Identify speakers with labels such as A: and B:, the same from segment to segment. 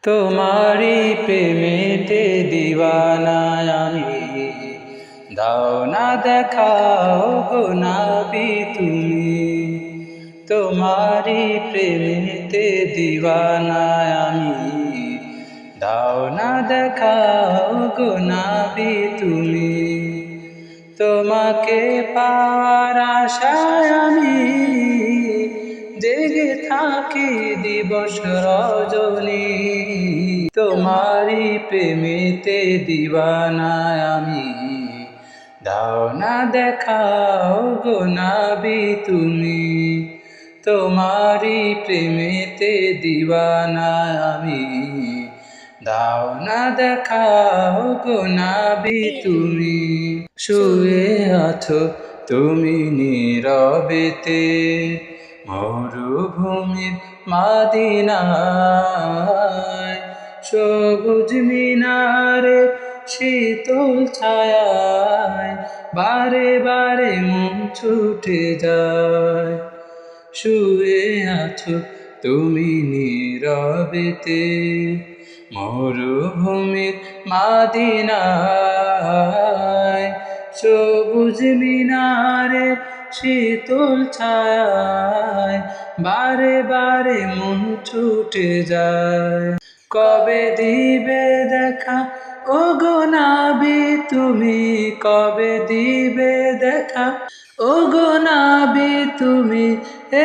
A: তোমারি প্রেমেতে দিওয়ানা আমি, দাও না দেখাও গো নবী তুমি। তোমারি প্রেমেতে দিওয়ানা আমি, দাও না দেখাও গো নবী তুমি। তোমাকে পাওয়ার আশায় আমি জেগে থাকি দিবস রজনী। তোমারি প্রেমেতে দিওয়ানা আমি, দাও না দেখাও গো নবী তুমি। তোমারি প্রেমেতে দিওয়ানা আমি, দাও না দেখাও গো নবী তুমি। শুয়ে আছো তুমি নীরবেতে মরুভূমির মদিনায়, সবুজ মিনারে শীতল ছায়ায় বারে বারে মন ছুটে যায়। শুয়ে আছো তুমি নীরবেতে মরুভূমির মদিনায়, সবুজ মিনারে শীতল ছায়ায় বারে বারে মন ছুটে যায়। কবে দিবে দেখা ও গো নবী তুমি, কবে দিবে দেখা ও গো নবী তুমি।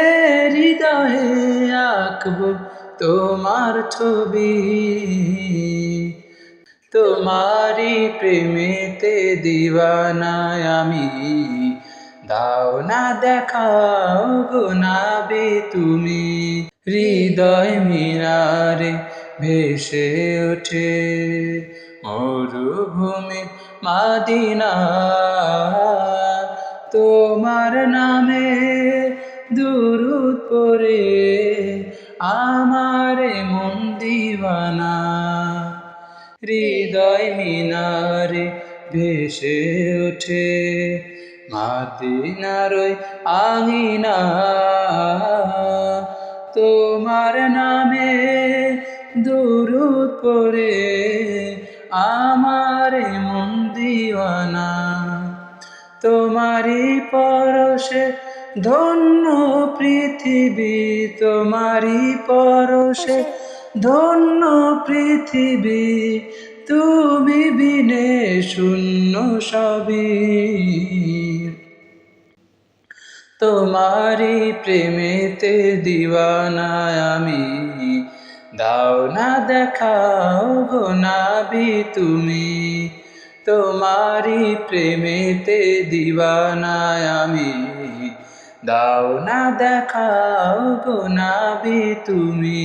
A: এ হৃদয়ে আঁকবো তোমার ছবি। তোমারি প্রেমেতে দিওয়ানা আমি, দাও না দেখাও গো নবী তুমি। হৃদয় মিনারে ভেসে ওঠে মরুভূমি মদিনা, তোমার নামে দুরূদ পড়ে আমার মন দিওয়ানা। হৃদয় মিনারে ভেসে ওঠে মদিনার ওই আঙিনা, তোমার নামে দুরূদ পড়ে আমার মন দিওয়ানা। তোমারি পরশে ধন্য পৃথিবী, তোমারি পরশে ধন্য পৃথিবী। তুমি বিনে শূন্য সবই। তোমারি প্রেমেতে দিওয়ানা আমি, দাও না দেখাও গো নবী তুমি। তোমারি প্রেমেতে দিওয়ানা আমি, দাও না দেখাও গো নবী তুমি।